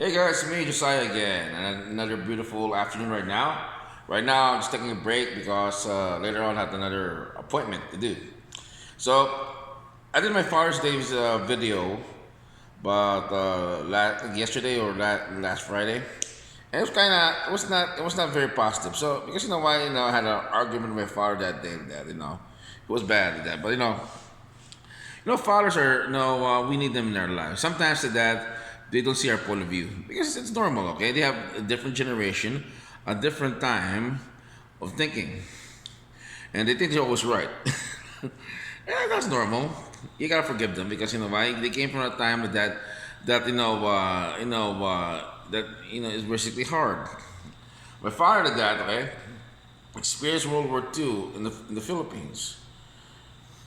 Hey guys, it's me Josiah again, and another beautiful afternoon right now. Right now, I'm just taking a break because later on I have another appointment to do. So, I did my Father's Day's video, but yesterday or last Friday, and it was kind of it was not very positive. So because you know why I had an argument with my father that day that it was bad that, but fathers are we need them in our lives. Sometimes that they don't see our point of view because it's normal. Okay, they have a different generation, a different time of thinking, and they think they're always right. Yeah, that's normal. You gotta forgive them because you know why they came from a time that is basically hard. My father did that. Okay, experienced World War II in the Philippines.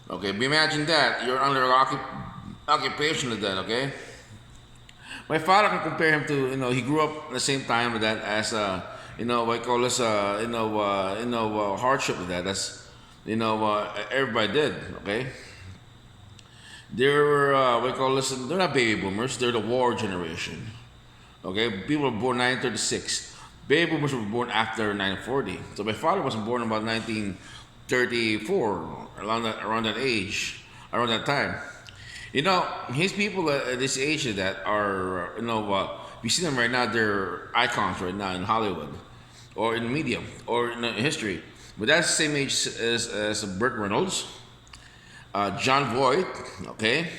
Okay, but imagine that you're under occupation of that. Okay, my father can compare him to he grew up at the same time with that as what I call this hardship with that. That's everybody did. Okay, they were what I call this. They're not baby boomers. They're the war generation. Okay, people were born 1936. Baby boomers were born after 1940. So my father was born about 1934, around that age, around that time. You know, his people at this age that are, we see them right now, they're icons right now in Hollywood or in media or in history. But that's the same age as Burt Reynolds, John Voight, okay?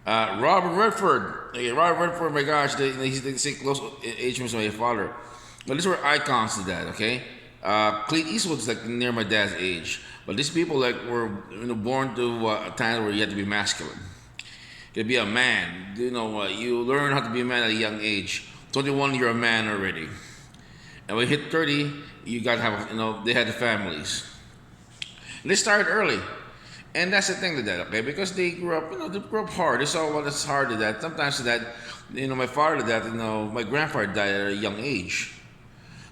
Robert Redford. Okay, Robert Redford, my gosh, he's the same close age as my father. But these were icons to that, okay? Clint Eastwood's like near my dad's age. But these people like were born to a time where you had to be masculine. You had to be a man. You learn how to be a man at a young age. 21, you're a man already. And when you hit 30, you got to have, they had the families. And they started early. And that's the thing with that, okay? Because they grew up, they grew up hard. They saw what is hard to that. Sometimes to that, my father did that, my grandfather died at a young age.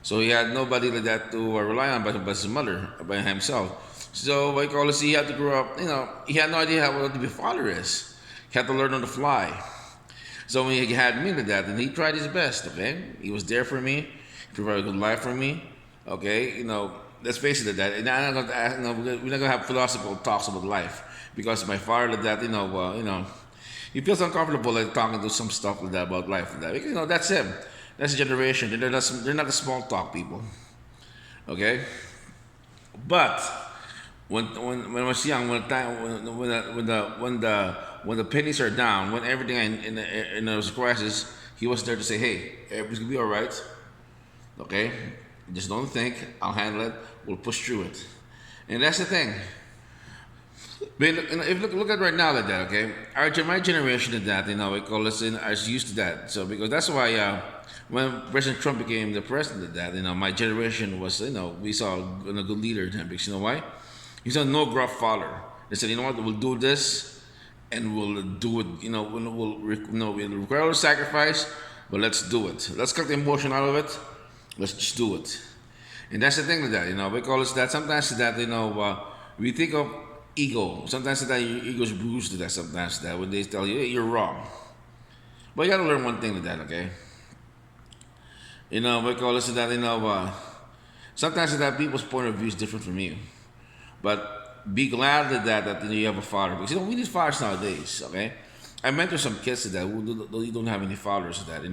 So he had nobody like that to rely on but his mother, by himself. So like all this, he had to grow up, he had no idea what to be a father is. He had to learn on the fly. So when he had me like that, and he tried his best, okay? He was there for me, he provided a good life for me, okay? Let's face it that. And I'm not going to ask, we're not going to have philosophical talks about life because my father like that, he feels uncomfortable like talking to some stuff like that about life like that. Because, that's him. That's a generation. They're not the small talk people. Okay? But when I was young, when the time when the pennies are down, when everything in those crisis, he was there to say, "Hey, everything's gonna be all right. Okay, just don't think. I'll handle it. We'll push through it." And that's the thing. But if look at right now like that, okay, my generation did that, we call us in as used to that. So because that's why when President Trump became the president of that, my generation was, we saw a good leader then because you know why? He's a no gruff father. They said, you know what, we'll do this, and we'll do it. We'll require a sacrifice, but let's do it. Let's cut the emotion out of it. Let's just do it. And that's the thing with that, we call it that. Sometimes that, we think of ego. Sometimes that your ego's bruised to that. Sometimes that when they tell you, hey, you're wrong. But you gotta learn one thing with that, okay? We call it that, sometimes that people's point of view is different from you. But be glad that you have a father because we need fathers nowadays. Okay, I mentor some kids to that who don't have any fathers to that.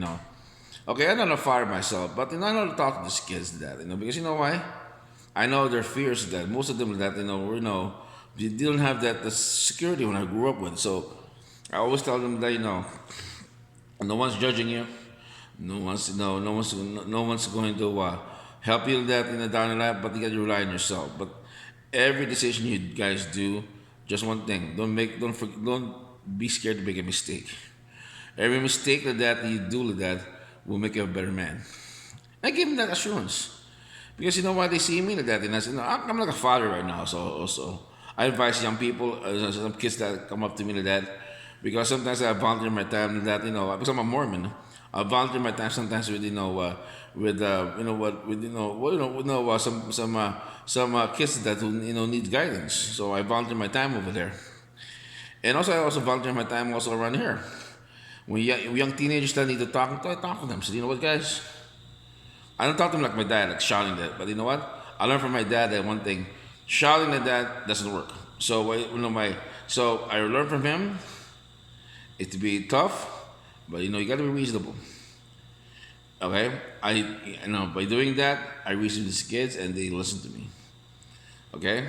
Okay, I'm not a father myself, but I know to talk to these kids to that. Because you know why? I know their fears to that. Most of them that they didn't have that the security when I grew up with. So I always tell them that no one's judging you. No one's going to help you with that down the line, but you got to rely on yourself. But every decision you guys do, just one thing: don't be scared to make a mistake. Every mistake that you do like that will make you a better man. I give them that assurance because you know why they see me like that, and I said, no, I'm like a father right now. So also, I advise young people, some kids that come up to me like that, because sometimes I volunteer my time like that, because I'm a Mormon. I volunteer my time sometimes with with what with some kids that who need guidance. So I volunteer my time over there, and also I also volunteer my time also around here When young teenagers that need to talk, I talk to them. So you know what, guys? I don't talk to them like my dad, like shouting that. But you know what? I learned from my dad that one thing: shouting at that doesn't work. So so I learned from him is to be tough, but you got to be reasonable. Okay, by doing that, I reason these kids and they listen to me. Okay,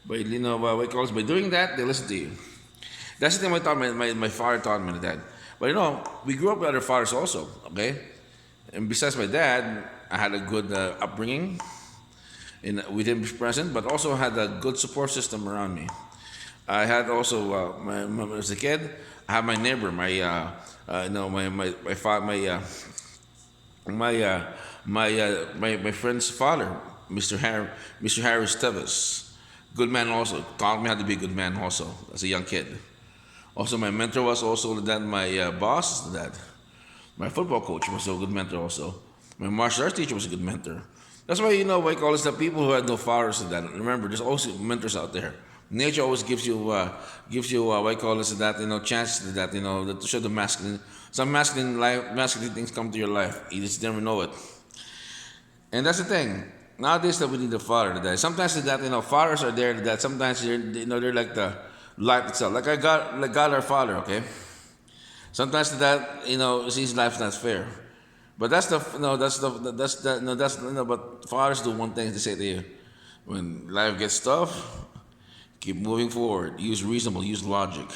but what it calls by doing that, they listen to you. That's the thing I taught my father taught me that. But we grew up with other fathers also. Okay, and besides my dad, I had a good upbringing with him present, but also had a good support system around me. I had also as a kid, I had my neighbor, my my my my friend's father, Mr. Harris Tevis, good man also taught me how to be a good man also as a young kid. Also, my mentor was also that my boss, that my football coach was a good mentor also. My martial arts teacher was a good mentor. That's why we call us the people who had no fathers and that. Remember, there's also mentors out there. Nature always gives you what I call this that chances to that to show the masculine. Some masculine things come to your life. You just never know it. And that's the thing. Nowadays that we need a father to that. Sometimes that fathers are there that sometimes they're like the life itself. Like God our Father. Okay. Sometimes that sees life's not fair. But that's the no, that's the that's the no, that's no. But fathers do one thing to say to you: when life gets tough, keep moving forward. Use reasonable. Use logic.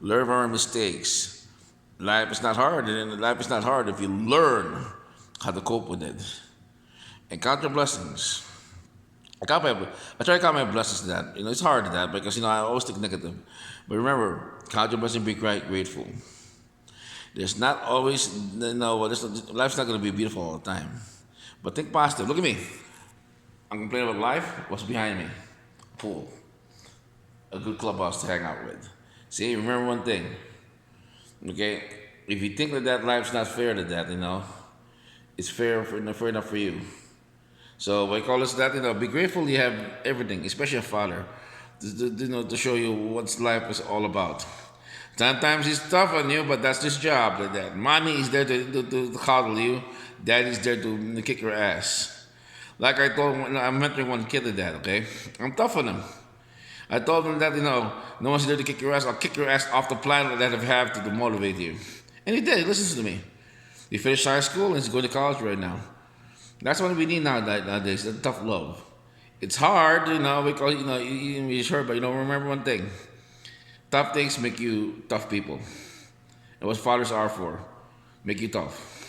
Learn from our mistakes. Life is not hard, and life is not hard if you learn how to cope with it and count your blessings. I try to count my blessings to that. It's hard to that because I always think negative. But remember, count your blessings, be grateful. There's not always, life's not going to be beautiful all the time. But think positive. Look at me. I'm complaining about life. What's behind me? A pool. A good clubhouse to hang out with. See, remember one thing. Okay? If you think that life's not fair to that, it's fair enough for you. So I call this that, be grateful you have everything, especially a father, to show you what life is all about. Sometimes it's tough on you, but that's his job. That mommy is there to coddle you. Daddy's there to kick your ass. Like I told, I'm mentoring one kid to that. Okay, I'm tough on him. I told him that no one's there to kick your ass. I'll kick your ass off the planet that I have to motivate you. And he did. He listens to me. He finished high school and he's going to college right now. That's what we need nowadays. That tough love. It's hard, because it's hurt, but remember one thing. Tough things make you tough people. And what fathers are for, make you tough.